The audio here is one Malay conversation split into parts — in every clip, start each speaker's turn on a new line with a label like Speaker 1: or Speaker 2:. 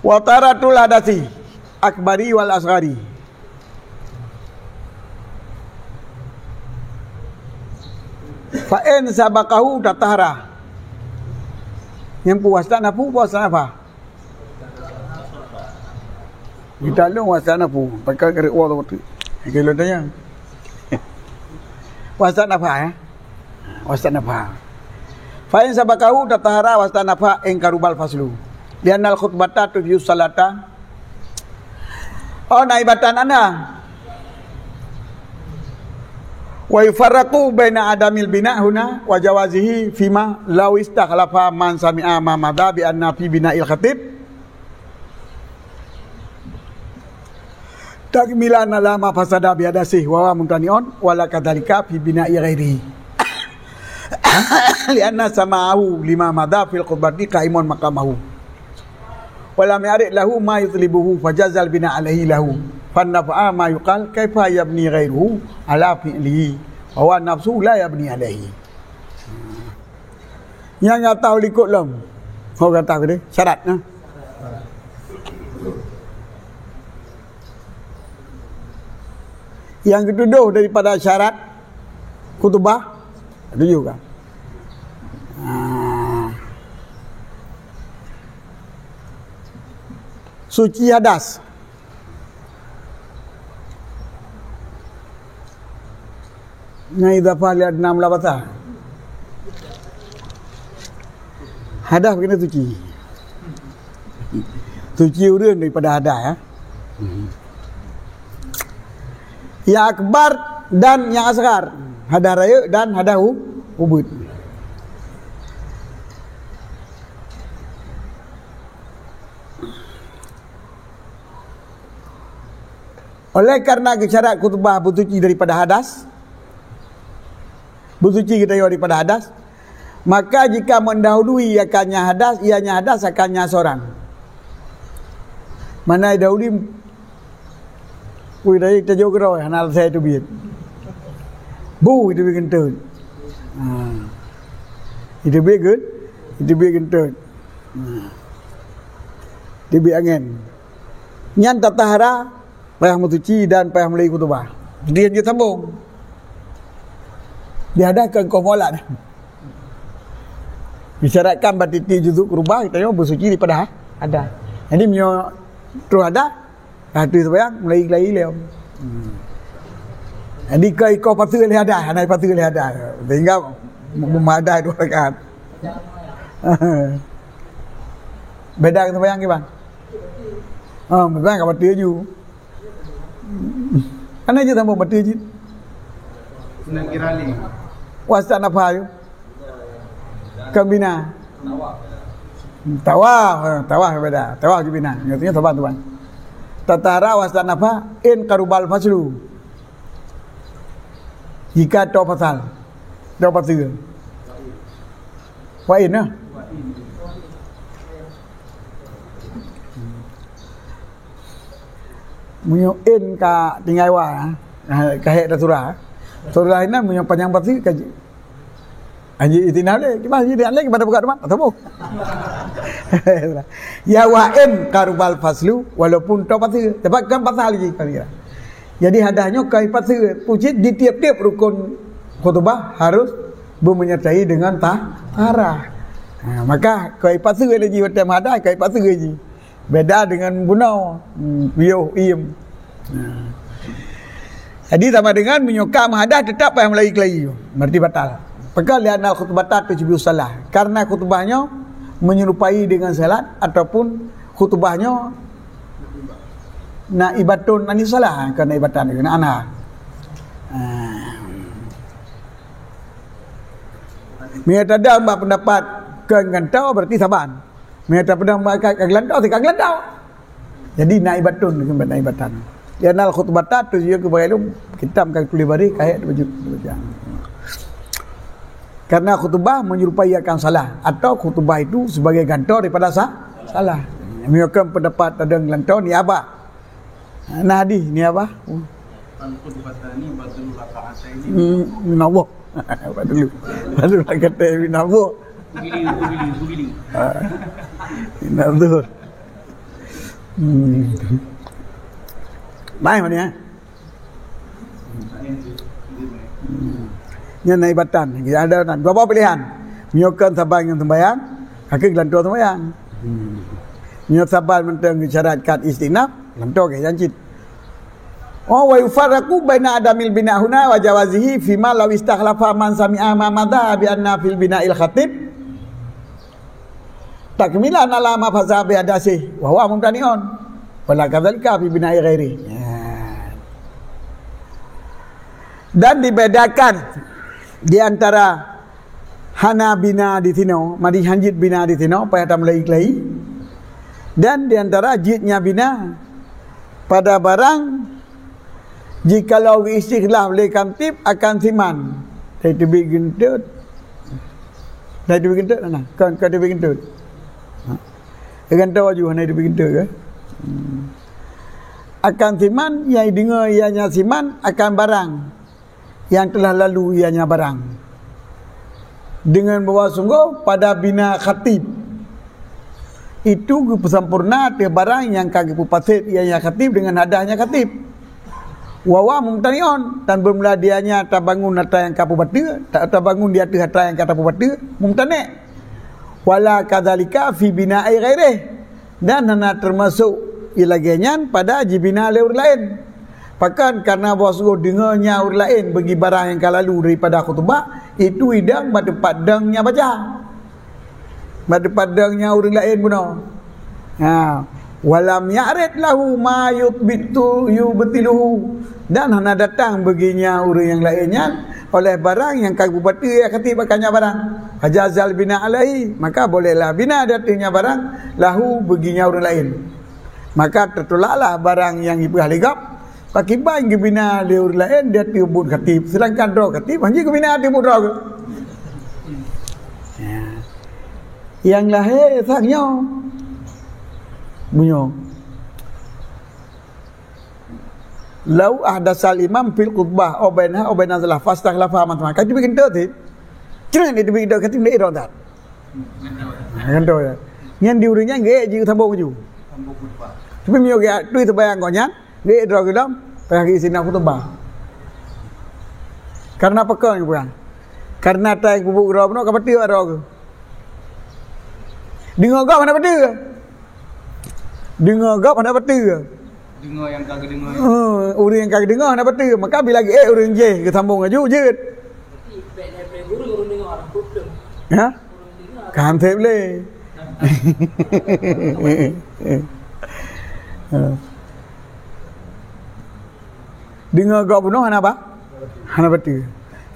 Speaker 1: Wa taratul hadasi akbari wal asghari. Fa in sabaqahu tatahara. Yang puasa napu puasa apa? Kita lu puasa napu, pakai kerek wa tu. Kalau tanya. Puasa apa ya? Puasa apa? Fa in sabaqahu tatahara wa apa in karubal faslu. Lianal khutbata tujuh salata. Oh naibatan anda. Wa yufarraqu baina adamil bina' huna wa jawazihi fima law istakhlafa man sami'a ma madha bi anna fi bina'il khatib takmilan lama fasada bi hadasih wa muntani'un wala kadzalika fi bina'i ghairihi lianna sama'ahu lima madha fil khutbati qaimun maqamahu wala mi'arid lahu ma yutlibuhu fajazal bina' alaihi lahu fannafa'a ma yuqal kaifa yabni ghairuhu ala fi'lihi wa nafsu la yabni alaihi. Yang tak tahu likut lom. Kau kata dia syarat nah. Yang ketujuh daripada syarat khutbah itu juga. Suci hadas. Nya idafah li adnam labata. Hadas kena suci. Suci urun daripada hadas ya. Yang akbar dan yang asghar. Hadas raya dan hadas ubud. Oleh karena syarat khutbah bersuci daripada hadas, bersuci kita daripada hadas, maka jika mendahului akannya hadas, ianya hadas akannya seorang. Mana dahului dari kita jauh kerau hanal saya tu biar. Bu itu bikin turun. Itu bikin, itu bikin turun. Dia bikin angin. Nyan tatahara payah bersuci dan payah melai khutbah. Dia sambung. Diadakan komolat. Disyaratkan batiti juzuk kurubah kita yang bersuci daripada ada. Jadi menyo terus ada tu supaya mulai lagi lem. Jadi kau patut lihat ada, hanai patut lihat ada. Sehingga memadai dua rakaat. Beda dengan bayang ke bang? Bang kau patut ju. Ana je tambah patut je.
Speaker 2: Senang kirali.
Speaker 1: Wasta apa ayo? Kambina. Tawaf beda. Tawaf kambina. Artinya tawaf tuan. Tatara wasta apa? In karubal faslu. Jika to pasal. To pasal. Wa in nah. Munyo in ka tinggai wa. Ka hek surah. Surah ini punya panjang pasti kaji. Haji itinal le, kita haji dia lagi pada buka rumah atau ya wa'in karubal faslu walaupun to pasti dapat kan pasal lagi kira. Jadi hadahnya kai pasti puji di tiap-tiap rukun khutbah harus menyertai dengan taharah. Maka kai pasti lagi macam hadah kai pasti lagi. Beda dengan bunau, biuh iem. Jadi sama dengan menyuka menghadah tetap yang melai-kelai berarti batal. Perkara lianal khutbata tujuh salah. Karena khutbahnya menyerupai dengan salat ataupun khutbahnya naibatun anis salah, karena ibatan dengan anak. Mereka ada pendapat kegantau berarti saban. Mereka pendapat kegelantau si kegelantau. Jadi naibatun dengan naibatan. Lianal khutbata tujuh kebayalum kita akan tulis bari kayak baju. Karena khutbah menyerupai akan salah atau khutbah itu sebagai gantor daripada salah. Mereka pendapat ada gantor ni apa? Nah hadis ni apa?
Speaker 2: Al-khutbah ni badul rakaat ini.
Speaker 1: Minallah. Badul kata minallah.
Speaker 2: Giling.
Speaker 1: Minallah. Baik mana ya? Yang naibatan, kita ada berapa pilihan? Menyokong sabar dengan sembahyang, hakik lantur sembahyang. Menyokong sabar mentang syarat kat istinaf, lantur ke janjit. Oh, wa yufarraqu baina adamil bina huna wa jawazihi fima law istakhlafa man sami'a ma madha bi anna fil bina'il khatib takmilan ala ma faza bi adasi wa huwa mumtani'un wala kadzalika fi bina'i ghairi. Dan dibedakan di antara hana bina di tino, madi hanjit bina di tino pada tamlai iklai, dan di antara jitnya bina pada barang jikalau istighlah oleh kantip akan siman. Dari tu bikin tut. Dari tu bikin tut mana? Kan tu bikin tut. Akan tahu juga dari tu bikin tut ke? Akan siman yang dengar ianya siman akan barang yang telah lalu ianya barang. Dengan bawa sungguh pada bina khatib. Itu sempurna dia barang yang kaki pupasit ianya khatib dengan adanya khatib. Wawa mumtani'un, dan bermula dianya tak bangun harta yang kapu batu, tak bangun di atas harta yang kata batu, mumtani'. Wala kadzalika fi bina'i ghairih, dan hana termasuk ilagenyan pada jibina leur lain. Bahkan karena bosgo dengarnya ur lain bagi barang yang kalalu daripada khutbah, itu hidang pada padangnya baca. Pada padangnya ur lain benar. Walam ya'rid lahu ma yubtiluhu, dan hana datang baginya orang yang lainnya oleh barang yang kagu batu ya khatib akannya barang hajazal bina alaihi, maka bolehlah bina datangnya barang lahu baginya orang lain, maka tertolaklah barang yang ibu haligap pakai bang bina le orang lain dia tiubun khatib, sedangkan do khatib hanya bina tiubun do yang lahir sangnya bunyo lau ahdasal imam fil khutbah au bainaha au bainal salah fastakhlafa man kan dibikin tu jangan dibikin tu katim le ro tak kan tu ya ngan diurinya ge ji thambo ju tapi mio ge tu terbayang ko nyan ge ro ge dam pagi sina khutbah karena pekang bukan karena tai bubuk ro no ka peti ro dengar gak mana peti dengar gap ada betul.
Speaker 2: Dengar yang kagak dengar.
Speaker 1: Orang yang kagak dengar ada betul. Maka bila lagi orang je ke sambung aju je. Ya? Kan tak boleh. Dengar gap puno hana apa? Hana betul.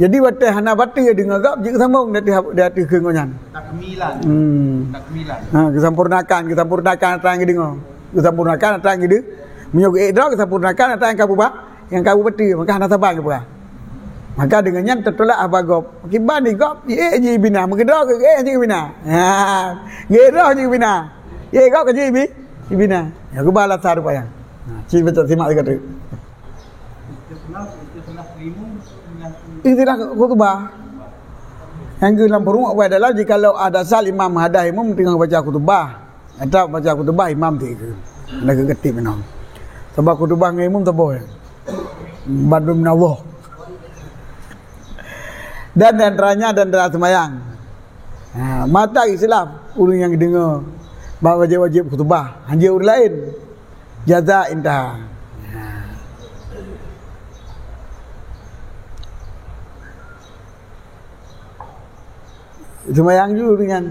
Speaker 1: Jadi waktu hana betul dengar gap je ke sambung dia hati kengonyan.
Speaker 2: Takmilan. Takmilan.
Speaker 1: Kesempurnakan apa yang dengar. Kesempurnakan apa yang dia menyuguh idrak, kesempurnakan apa yang kabu betul, maka hana sabar ke apa. Maka dengannya tertolak apa gop. Kiban ni gop, je bina, mengedrak ke je bina. Gedrak je bina. Gop ke je bina. Ya ku balas saru payang. Cik betul simak dekat tu. Istilah khutbah. Yang ke dalam perumah adalah jikalau ada sal imam hadah imam tengah baca khutbah atau baca khutbah imam tu ke nak ketip menang sebab khutbah dengan imam tak boleh badu min Allah dan antaranya dan dalam sembahyang mata Islam orang yang dengar bahawa wajib khutbah hanya orang lain jaza intah sembahyang dulu dengan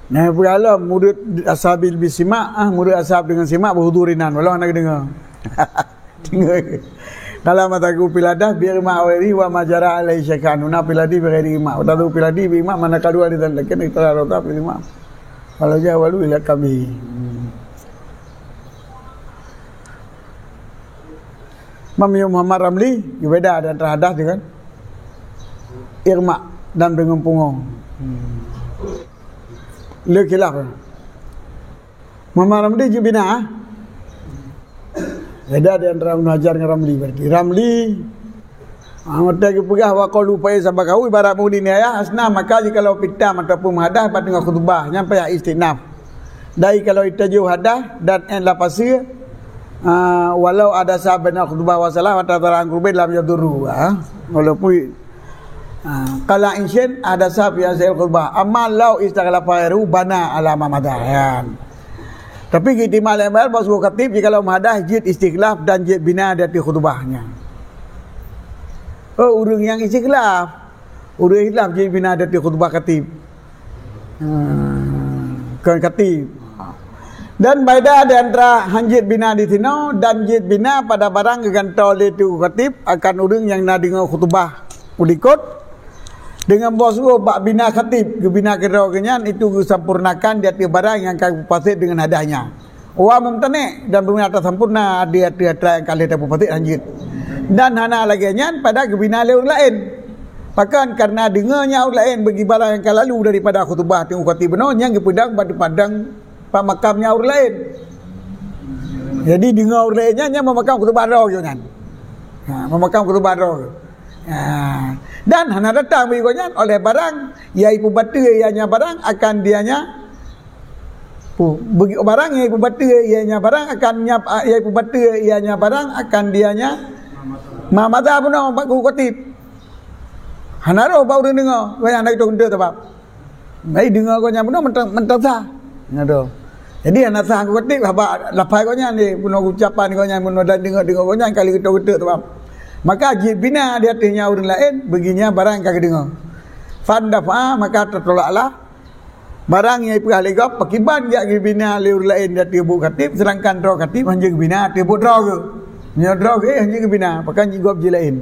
Speaker 1: nah berala murid ashabil bisimak murid ashab dengan simak berhudurinan walau nak dengar dengar kalau mataku piladah biar ma'awiri wa majara alai syakanuna piladi bighairi imam atau piladi bi imam mana kadua ditandalkan itra rota bil imam kalau jawalu ila kami Imam Muhammad Ramli beda dan terhadas dengan irma dan dengan punggung le khilaf Muhammad Ramli je bina. Beda di antara Muhajar dengan Ramli berarti. Ramli mata ke pegah wa qalu fa sabaqau ibarat mudin ya asna maka jikalau pitam ataupun hadah pada dengan khutbah nyampai istinaf. Dai kalau itaju hadah dan en lapasir walau ada sahabat khutbah wa salah wa tarang kurbe dalam yaduru walaupun kalau insyan ada sahabat yang saya khutbah amal lau istaghala fairu bana alama madayan. Tapi kita malam bos khatib jikalau hadah jid istikhlaf dan jid bina dari khutbahnya. Oh, orang yang istiqlaf. Orang istiqlaf jadi bina dari khutbah khatib. Kan khatib. Dan beda di antara hanjit bina di sini dan jid bina pada barang gegantol itu khatib akan orang yang nak dengar khutbah udikot dengan bos bak bina khatib ke bina kerogenyan itu sempurnakan di atas barang yang kau pasir dengan hadahnya. Wa mumtani dan bina atas sempurna di atas yang kali tak pasir hanjit. Dan hana lagi nyan pada kebina orang lain. Bahkan karena dengarnya orang lain bagi barang yang lalu daripada khutbah tengok khatib benar yang kepedang pada padang pemakamnya orang lain. Jadi dengar orang lainnya yang memakam khutbah roh jangan. Memakam khutbah roh. Dan hana datang berikutnya oleh barang ia ibu batu ianya barang akan dianya bagi barang ia ibu batu ianya barang akan nyap ia ibu batu ianya barang akan dianya Mamada pun nak buat khatib. Hanaro baru dengar, kau yang nak itu hendak tak? Mai dengar kau yang pun mentang sah. Ngado. Jadi anak sah khatib apa lapai kau yang ni pun ucapan kau yang pun dan dengar kau yang kali kita tak? Maka jid bina di atasnya orang lain beginya barang kau dengar. Fandafa maka tertolaklah barang yang pernah legap pakiban jak bina le orang lain di atas bu khatib sedangkan roh khatib hanya bina di bu roh ke. Nyodrog hanya kebina pakai jigop je lain.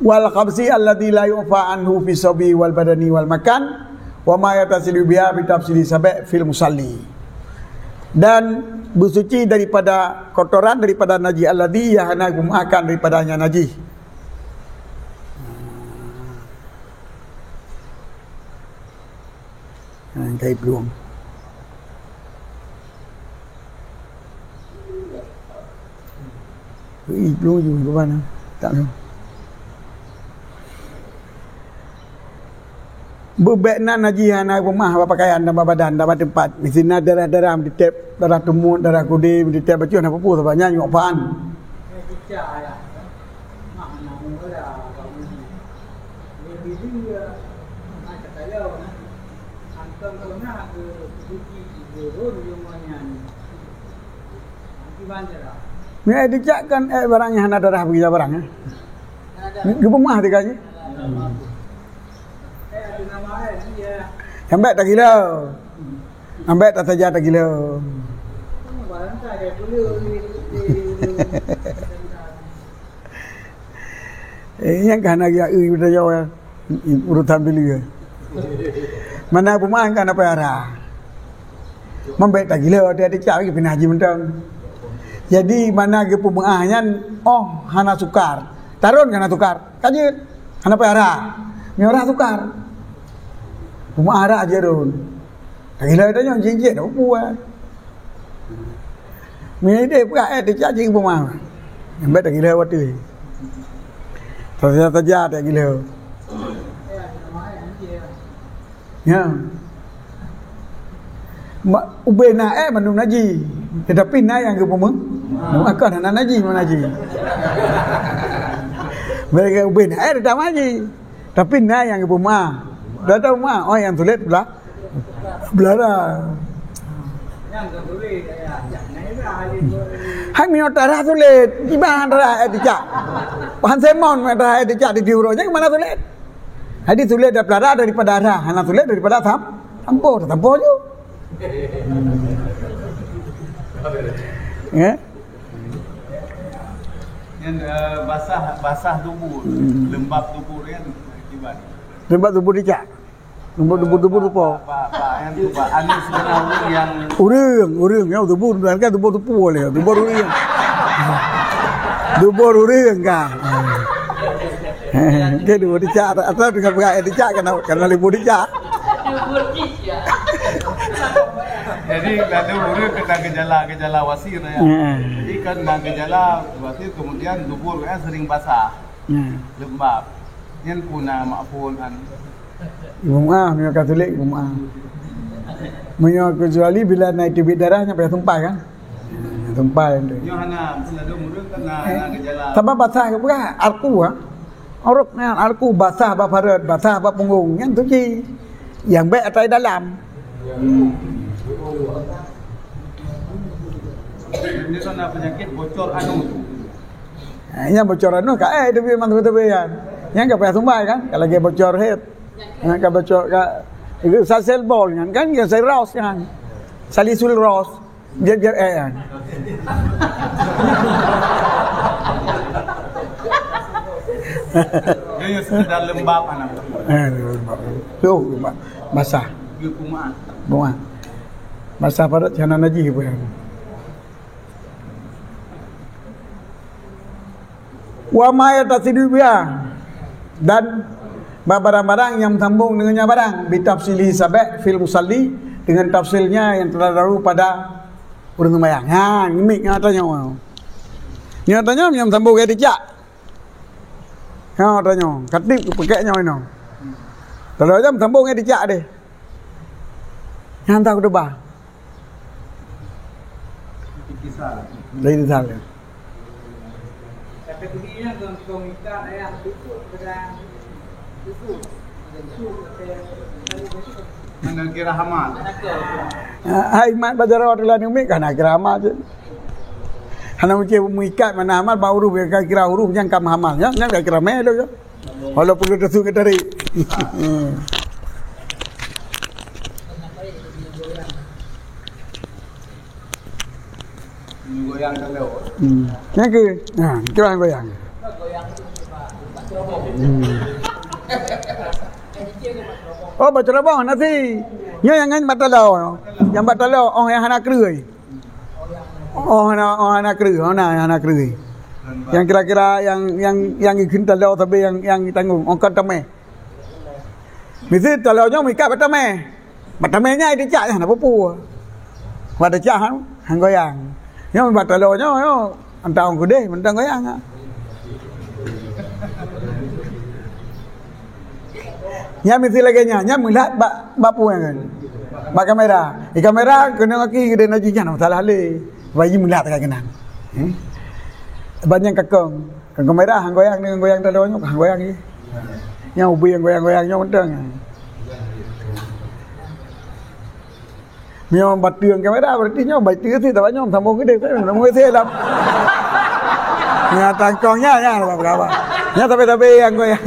Speaker 1: Wal khabsi alladhi la yufa anhu fi sabi wal badani wal makan wa ma yatasilu biha bi tafsili sabai fil musalli. Dan bersuci daripada kotoran daripada najis alladhi yang hana gumakan daripadanya najis. Kayak belum. Belum juga ke mana? Tak tahu. Bebekna najihan rumah apa pakaian dan badan dan tempat. Di sini darah-darah ditep, darah tumut, darah kudim, ditep baju apa pun sebabnya nyok apaan. Ni dicak kan barangnya hana darah bagi barangnya. Ke rumah dikasih. Ambek tak gila. Ambek tak saja tak gila. Yang kan lagi kita jauh urutan beli. Mana rumah kan apa arah. Membek tak gila dia dicak lagi pindah haji mentang. Jadi mana ke pemengahnya hana sukar. Tarun kana tukar. Kajit hana payara. Nyorah tukar. Pemengah ara aja don. Tak gila dah nyong jinjit dah puas. Ni dia pula dia cing pemengah. Ambek tak gila waktu. Saja tak gila. Ya. Ubena manung naji. Tetapi na yang ke pemeng. Akan anak naji mana naji. Mereka ubena datang naji. Tapi na yang ke pemeng. Dah tahu mah yang tulis pula. Belara. Yang tulis hang ni darah tulis. Gimana darah dicak? Han semon darah dicak di diuronya kemana tulis? Hadis tulis ada belara daripada darah. Hana tulis daripada tampur je. Ya.
Speaker 2: Yang basah tubuh, lembab tubuh yang akibat.
Speaker 1: Lembab tubuh dicak. Lembab tubuh apa?
Speaker 2: Pak yang tu Pak Anis sebenarnya yang
Speaker 1: urang yang tubuh kan tubuh boleh. Tubuh urang. Tubuh urang kan. Dia dua dicak atau dengan berat dicak karena libur dicak.
Speaker 2: Jadi ada orang kena gejala wasir ya. Jadi kena gejala wasir kemudian tubuh sering basah, lembab. Yang punah maafun an.
Speaker 1: Bunga, minyak Katolik bunga. Minyak kecuali bila naik tibik darahnya pada tumpah kan? Tumpah itu.
Speaker 2: Yo hana ada orang kena gejala.
Speaker 1: Tambah basah ke bukan? Arku ah. Orangnya arku basah bab perut, basah bab punggung. Yang tu je. Yang baik atas dalam.
Speaker 2: Ini kena penyakit bocor anu tu.
Speaker 1: Yang bocor anu kat tu memang tu kan. Yang enggak payah tumbal kan? Kalau dia bocor head. Yang bocor itu sel bol kan yang saya ros kan. Salisul ros. Dia kan.
Speaker 2: Dia sekedar lembab anak.
Speaker 1: Lembab. Tu basah.
Speaker 2: Dia kumat.
Speaker 1: Bunga. Basah perut jangan najis pun. Wa ma yatasidu biha dan barang-barang yang sambung dengannya barang bitafsili sabaq fil musalli dengan tafsilnya yang telah lalu pada urang sembahyang. Ha, ngimik katanya. Nyatanya yang sambung ke dicak. Ha katanya, katip pakainya ini. Kalau jam sambung ke dicak deh. Yang tahu tu bah.
Speaker 2: Kisah.
Speaker 1: Dari sana.
Speaker 3: Kategorinya komika yang itu sedang itu
Speaker 2: Mana kira hamal.
Speaker 1: Hai mat bajar adalah ni kan kira amal je. Hana macam mengikat mana amal baru huruf kira huruf yang kam amal ya, yang kira melo je. Walaupun kita suka tarik.
Speaker 2: Goyang kalau.
Speaker 1: Yang ke, kira goyang. Oh baca labang nanti. Yang batalau. Yang batalau oh yang hana kerui. Oh hana kerui, hana kerui. Yang kira-kira yang ikut talau tapi yang tanggung ongkot tame. Mesti talaunya mikat batame. Batamenya dicak hana pupu. Wa dicak hang goyang. Yang batalaunya yo antang gede mentang goyang. Nya mesti lagi nya melihat bapu kan. Bak kamera. Di kamera kena lagi gede nak jijan masalah le. Bayi melihat tak kena. Banyak kakong. Kan kamera hang goyang dengan goyang talaunya hang goyang ni. Nya ubi yang goyang-goyangnya mentang. Memang batiang kamera berarti nya bati tu tak banyak sambung gede kan. Sambung gede lah. Nya tangkongnya nya apa-apa. Nya tapi yang goyang.